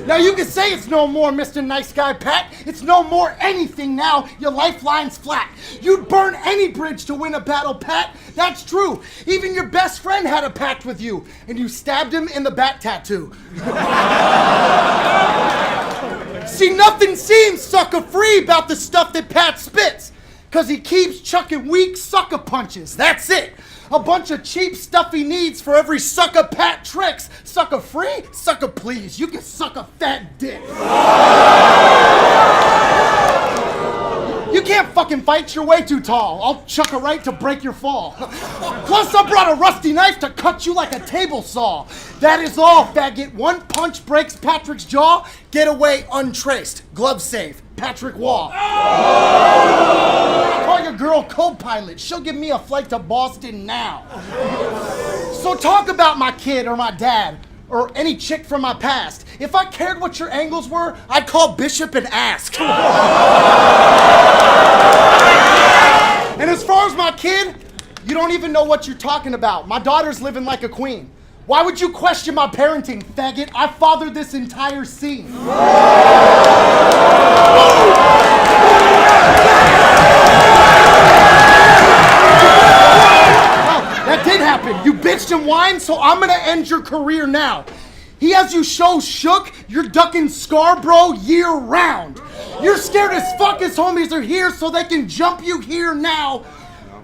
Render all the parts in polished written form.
Now you can say it's no more, Mr. Nice Guy Pat. It's no more anything now. Your lifeline's flat. You'd burn any bridge to win a battle, Pat. That's true. Even your best friend had a pact with you, and you stabbed him in the bat tattoo. See, nothing seems sucker-free about the stuff that Pat spits, because he keeps chucking weak sucker punches. That's it. A bunch of cheap stuff he needs for every sucker Pat tricks. Sucker free? Sucker please. You can suck a fat dick. You can't fucking fight, you're way too tall. I'll chuck a right to break your fall. Plus I brought a rusty knife to cut you like a table saw. That is all, faggot. One punch breaks Patrick's jaw. Get away untraced. Glove safe. Patrick Wall. Call your girl co-pilot. She'll give me a flight to Boston now. So talk about my kid or my dad or any chick from my past. If I cared what your angles were, I'd call Bishop and ask. And as far as my kid, you don't even know what you're talking about. My daughter's living like a queen. Why would you question my parenting, faggot? I fathered this entire scene. That did happen. You bitched and whined, so I'm gonna end your career now. He has you so shook, you're ducking Scarborough year round. You're scared as fuck his homies are here so they can jump you here now.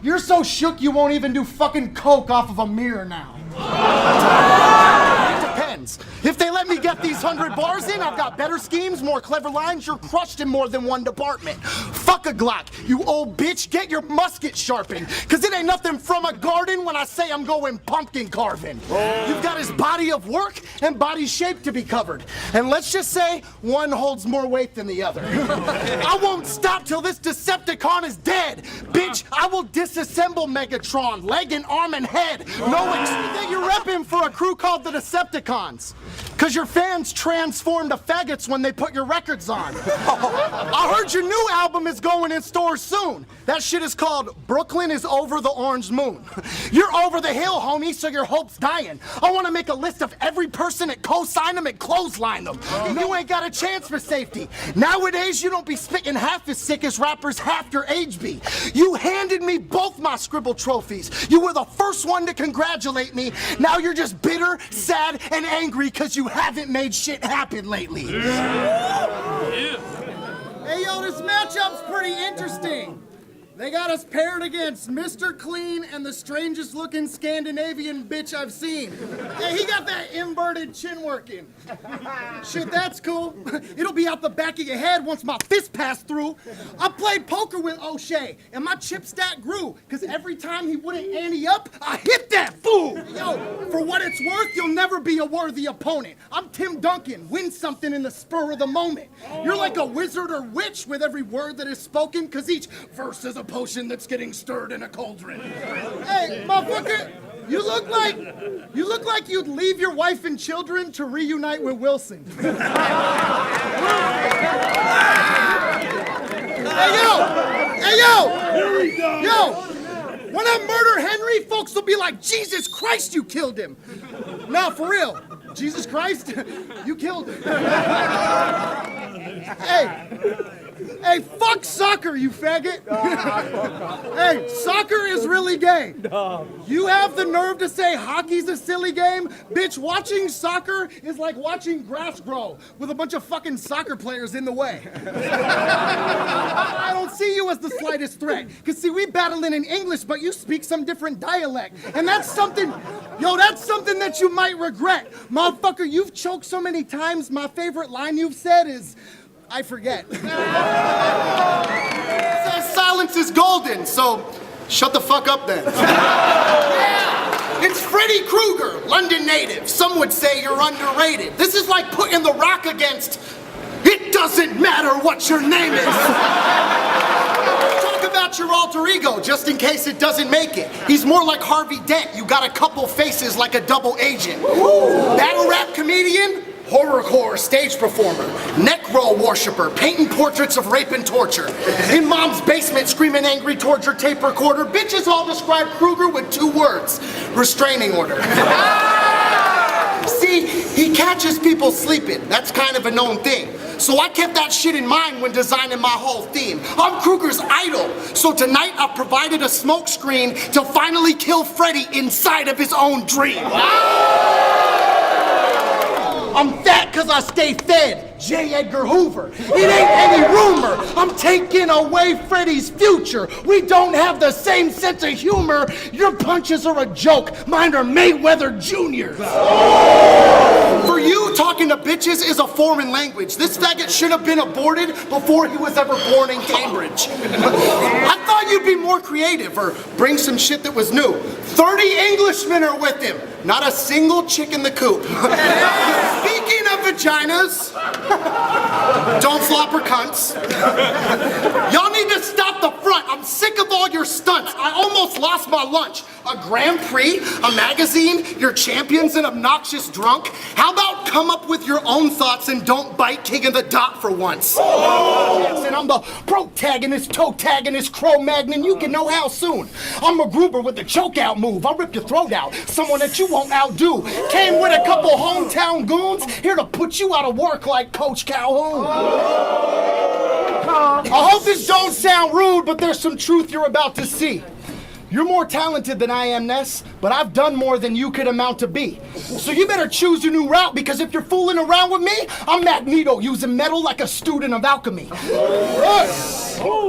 You're so shook you won't even do fucking coke off of a mirror now. It depends. If they let me get these 100 bars in, I've got better schemes, more clever lines. You're crushed in more than one department. Fuck a Glock, you old bitch. Get your musket sharpened, cause it ain't nothing from a garden when I say I'm going pumpkin carving. You've got his body of work and body shape to be covered. And let's just say one holds more weight than the other. I won't stop till this Decepticon is dead. Bitch, I will disassemble Megatron, leg and arm and head. No that you're repping for a crew called the Decepticons. Cause your fans transformed to faggots when they put your records on. I heard your new album is going in stores soon. That shit is called Brooklyn is Over the Orange Moon. You're over the hill, homie, so your hope's dying. I wanna make a list of every person that co-signed them and clothesline them. You ain't got a chance for safety. Nowadays, you don't be spitting half as sick as rappers half your age be. You handed me both my Scribble trophies. You were the first one to congratulate me. Now you're just bitter, sad, and angry cause you haven't made shit happen lately. Hey, yo, this matchup's pretty interesting. They got us paired against Mr. Clean and the strangest looking Scandinavian bitch I've seen. Hey, he got that inverted chin working. Shit, that's cool. It'll be out the back of your head once my fist passed through. I played poker with OSHEA and my chip stat grew, cause every time he wouldn't ante up, I hit that fool. Yo, for what it's worth, you'll never be a worthy opponent. I'm Tim Duncan, win something in the spur of the moment. You're like a wizard or witch with every word that is spoken, cause each verse is a potion that's getting stirred in a cauldron. Hey, motherfucker, you look like you'd leave your wife and children to reunite with Wilson. Hey, yo! Here we go! Yo! When I murder Henry, folks will be like, Jesus Christ, you killed him! No, for real. Jesus Christ, you killed him. Hey, fuck soccer, you faggot! Hey, soccer is really gay. You have the nerve to say hockey's a silly game? Bitch, watching soccer is like watching grass grow with a bunch of fucking soccer players in the way. I don't see you as the slightest threat. Cause see, we battling in English, but you speak some different dialect. And that's something that you might regret. Motherfucker, you've choked so many times, my favorite line you've said is, I forget. Silence is golden, so shut the fuck up then. Yeah, it's Freddy Krueger, London native. Some would say you're underrated. This is like putting The Rock against It Doesn't Matter What Your Name Is. Talk about your alter ego, just in case it doesn't make it. He's more like Harvey Dent. You got a couple faces like a double agent. Battle rap comedian, horrorcore stage performer, necro worshiper, painting portraits of rape and torture. In mom's basement screaming angry towards your tape recorder. Bitches all describe Kruger with 2 words, restraining order. See, he catches people sleeping. That's kind of a known thing. So I kept that shit in mind when designing my whole theme. I'm Kruger's idol. So tonight I've provided a smoke screen to finally kill Freddy inside of his own dream. I'm fat cause I stay fed. J. Edgar Hoover. It ain't any rumor. I'm taking away Freddy's future. We don't have the same sense of humor. Your punches are a joke. Mine are Mayweather Jr.'s. For you, talking to bitches is a foreign language. This faggot should have been aborted before he was ever born in Cambridge. I thought you'd be more creative or bring some shit that was new. 30 Englishmen are with him. Not a single chick in the coop. Speaking of vaginas, don't flop her cunts. Y'all need to stop the front. I'm sick of all your stunts. I almost lost my lunch. A Grand Prix, a magazine, your champion's an obnoxious drunk. How about come up with your own thoughts and don't bite King of the Dot for once? Yes, and I'm the protagonist, toe-tagonist, Cro-Magnon. You can know how soon. I'm MacGruber with the choke-out move. I'll rip your throat out. Someone that you won't outdo. Came with a couple hometown goons, here to put you out of work like Coach Calhoun. I hope this don't sound rude, but there's some truth you're about to see. You're more talented than I am, Ness, but I've done more than you could amount to be. So you better choose a new route, because if you're fooling around with me, I'm Magneto, using metal like a student of alchemy.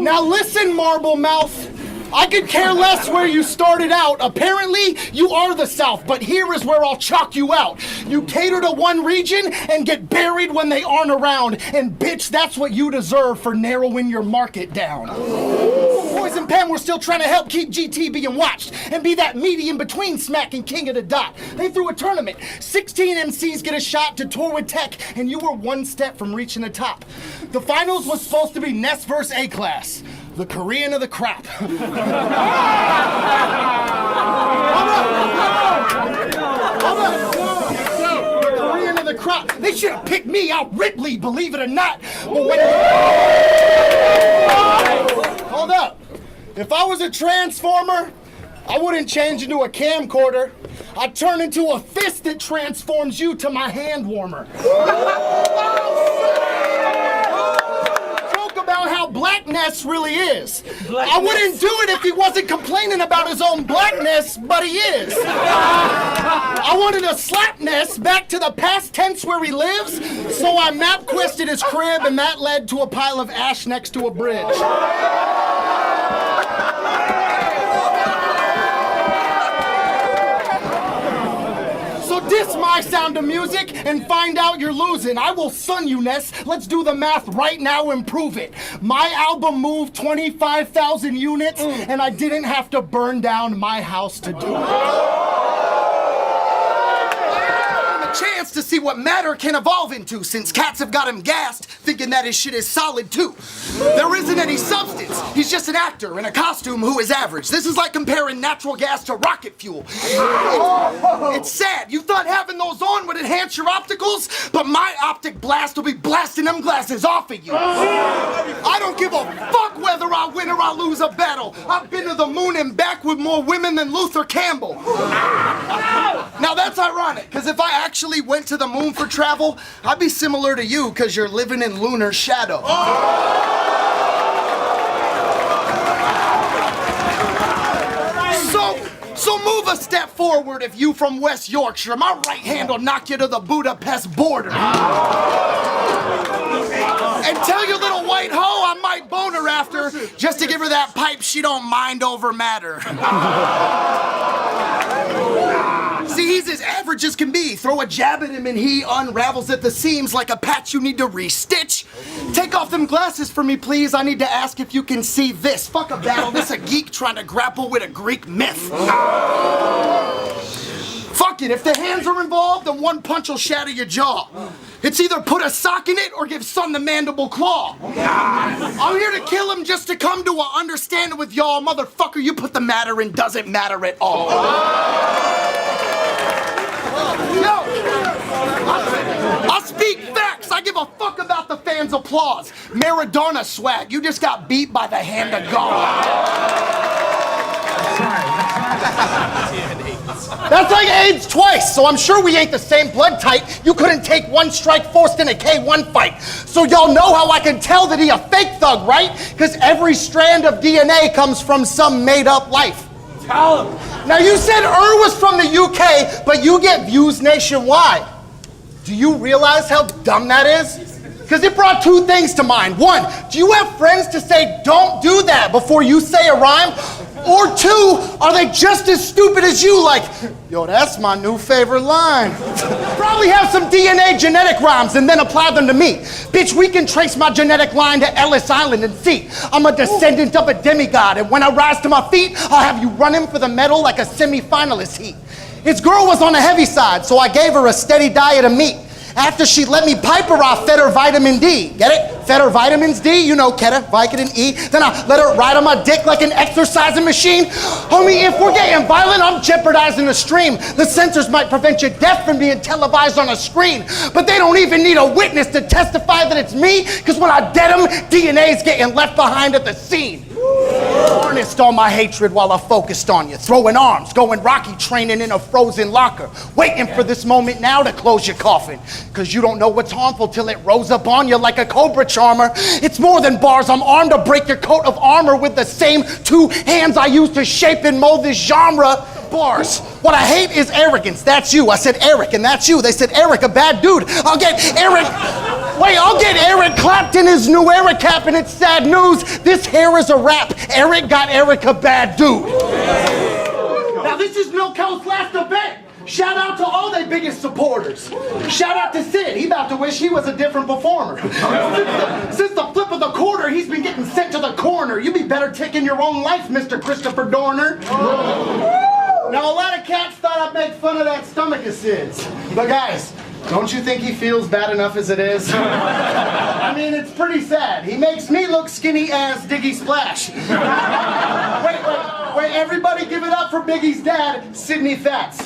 Now listen, Marble Mouth. I could care less where you started out. Apparently, you are the South, but here is where I'll chalk you out. You cater to one region and get buried when they aren't around. And bitch, that's what you deserve for narrowing your market down. Poison Pen, we're still trying to help keep GT being watched and be that medium between Smack and King of the Dot. They threw a tournament. 16 MCs get a shot to tour with Tech, and you were one step from reaching the top. The finals was supposed to be Ness vs. A-Class. The Korean of the crap. The Korean of the crap. They should have picked me out, Ripley, believe it or not. But when... Hold up. If I was a transformer, I wouldn't change into a camcorder. I'd turn into a fist that transforms you to my hand warmer. About how black Ness really is. I wouldn't do it if he wasn't complaining about his own blackness, but he is. I wanted to slap Ness back to the past tense where he lives, so I map quested his crib, and that led to a pile of ash next to a bridge. Diss my sound of music and find out you're losing. I will sun you, Ness. Let's do the math right now and prove it. My album moved 25,000 units, and I didn't have to burn down my house to do it. Chance to see what matter can evolve into, since cats have got him gassed, thinking that his shit is solid too. There isn't any substance. He's just an actor in a costume who is average. This is like comparing natural gas to rocket fuel. It's sad. You thought having those on would enhance your opticals, but my optic blast will be blasting them glasses off of you. I don't give a fuck whether I win or I lose a battle. I've been to the moon and back with more women than Luther Campbell. Now that's ironic, because if I actually went to the moon for travel, I'd be similar to you, because you're living in lunar shadow. So move a step forward if you from West Yorkshire. My right hand will knock you to the Budapest border. And tell your little white hoe I might bone her after, just to give her that pipe she don't mind over matter. See, he's as average as can be. Throw a jab at him and he unravels at the seams like a patch you need to restitch. Take off them glasses for me, please. I need to ask if you can see this. Fuck a battle. This a geek trying to grapple with a Greek myth. Fuck it. If the hands are involved, then one punch will shatter your jaw. It's either put a sock in it or give Son the mandible claw. I'm here to kill him just to come to an understanding with y'all. Motherfucker, you put the matter in doesn't matter at all. Yo, I speak facts. I give a fuck about the fans' applause. Maradona swag. You just got beat by the hand of God. That's like AIDS twice, so I'm sure we ain't the same blood type. You couldn't take one strike forced in a K1 fight. So y'all know how I can tell that he a fake thug, right? Because every strand of DNA comes from some made-up life. Tell him. Now you said was from the UK, but you get views nationwide. Do you realize how dumb that is? Because it brought two things to mind. One, do you have friends to say, don't do that before you say a rhyme? Or two, are they just as stupid as you? Like, yo, that's my new favorite line. Probably have some DNA genetic rhymes and then apply them to me. Bitch, we can trace my genetic line to Ellis Island and see. I'm a descendant of a demigod, and when I rise to my feet, I'll have you running for the medal like a semi-finalist heat. His girl was on the heavy side, so I gave her a steady diet of meat. After she let me pipe her, I fed her vitamin D. Get it? Fed her vitamins D, you know, Keta, Vicodin E. Then I let her ride on my dick like an exercising machine. Homie, if we're getting violent, I'm jeopardizing the stream. The censors might prevent your death from being televised on a screen. But they don't even need a witness to testify that it's me, because when I dead them, DNA's getting left behind at the scene. Harnessed all my hatred while I focused on you. Throwing arms, going Rocky training in a frozen locker. Waiting for this moment now to close your coffin. Cause you don't know what's harmful till it rose up on you like a cobra charmer. It's more than bars, I'm armed to break your coat of armor with the same two hands I use to shape and mold this genre. Bars. What I hate is arrogance. That's you. I said Eric, and that's you. They said Eric, a bad dude. I'll get Eric clapped in his new Eric cap, and it's sad news. This hair is a rap. Eric got Eric a bad dude. Now this is Milko's last event. Shout out to all their biggest supporters. Shout out to Sid. He about to wish he was a different performer. Since the flip of the quarter, he's been getting sent to the corner. You be better taking your own life, Mr. Christopher Dorner. Now, a lot of cats thought I'd make fun of that stomach of Sid's. But guys, don't you think he feels bad enough as it is? I mean, it's pretty sad. He makes me look skinny as Diggy Splash. Wait, everybody give it up for Biggie's dad, Sidney Fats.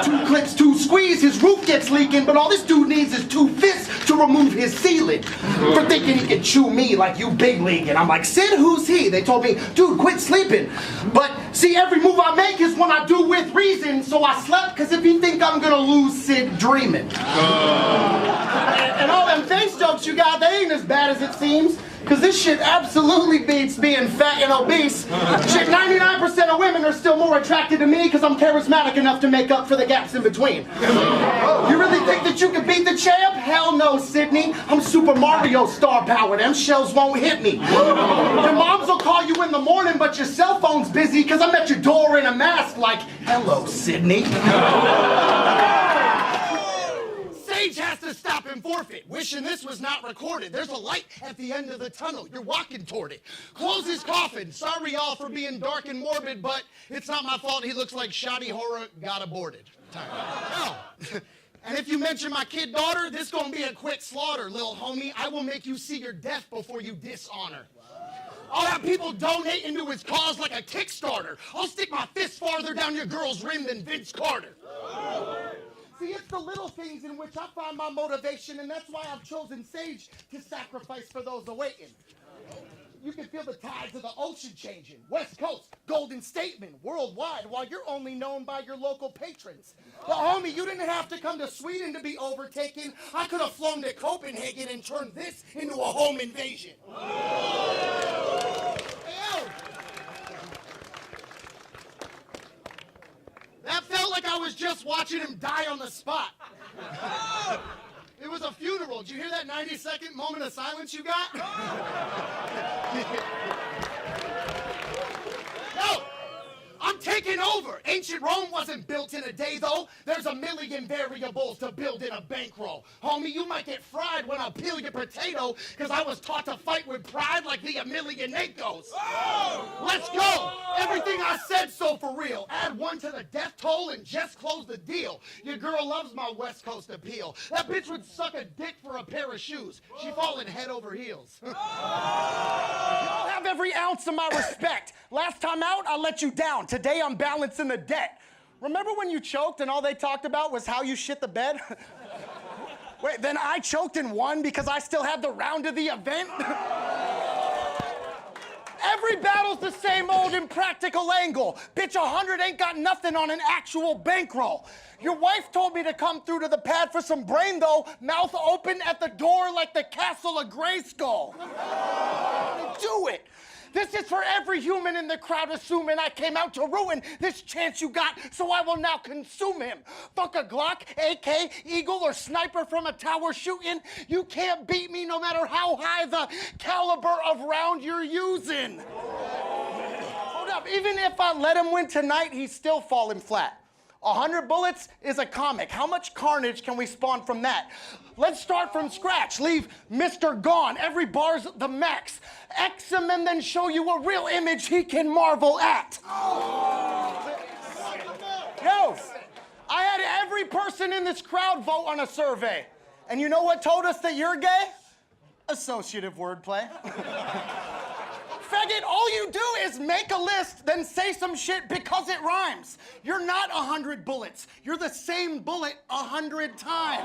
2 clicks, 2 squeeze, his roof gets leaking, but all this dude needs is 2 fists to remove his ceiling. For thinking he can chew me like you big league. And I'm like, Sid, who's he? They told me, dude, quit sleeping. But see, every move I make is one I do with reason, so I slept, because if you think I'm gonna lose Sid dreaming. And all them face jokes you got, they ain't as bad as it seems. Because this shit absolutely beats being fat and obese. Shit, 99% of women are still more attracted to me because I'm charismatic enough to make up for the gaps in between. You really think that you can beat the champ? Hell no, Sydney. I'm Super Mario star power. Them shells won't hit me. Your moms will call you in the morning, but your cell phone's busy because I'm at your door in a mask like, hello, Sydney. Sage has to stop and forfeit, wishing this was not recorded. There's a light at the end of the tunnel. You're walking toward it. Close his coffin. Sorry, y'all, for being dark and morbid, but it's not my fault. He looks like shoddy horror got aborted. No. And if you mention my kid daughter, this gonna be a quick slaughter, little homie. I will make you see your death before you dishonor. I'll have people donate into his cause like a Kickstarter. I'll stick my fist farther down your girl's rim than Vince Carter. See, it's the little things in which I find my motivation, and that's why I've chosen Sage to sacrifice for those awaiting. You can feel the tides of the ocean changing. West Coast, golden statement, worldwide, while you're only known by your local patrons. But homie, you didn't have to come to Sweden to be overtaken. I could have flown to Copenhagen and turned this into a home invasion. That felt like I was just watching him die on the spot. It was a funeral. Did you hear that 90-second moment of silence you got? No! I'm taking over. Ancient Rome wasn't built in a day, though. There's a million variables to build in a bankroll. Homie, you might get fried when I peel your potato, because I was taught to fight with pride like the Emelianenko's. Oh! Let's go. Everything I said so for real. Add 1 to the death toll and just close the deal. Your girl loves my West Coast appeal. That bitch would suck a dick for a pair of shoes. She falling head over heels. Y'all have every ounce of my respect. Last time out, I let you down. Today, I'm balancing the debt. Remember when you choked and all they talked about was how you shit the bed? Wait, then I choked and won because I still had the round of the event? Every battle's the same old impractical angle. Bitch, 100 ain't got nothing on an actual bankroll. Your wife told me to come through to the pad for some brain, though. Mouth open at the door like the castle of Grayskull. Do it. This is for every human in the crowd assuming I came out to ruin this chance you got, so I will now consume him. Fuck a Glock, AK, Eagle, or sniper from a tower shooting. You can't beat me no matter how high the caliber of round you're using. Hold up, even if I let him win tonight, he's still falling flat. 100 bullets is a comic. How much carnage can we spawn from that? Let's start from scratch. Leave Mr. Gone. Every bar's the max. X him and then show you a real image he can marvel at. Yo, I had every person in this crowd vote on a survey. And you know what told us that you're gay? Associative wordplay. Faggot, all you do is make a list, then say some shit because it rhymes. You're not 100 bullets. You're the same bullet 100 times.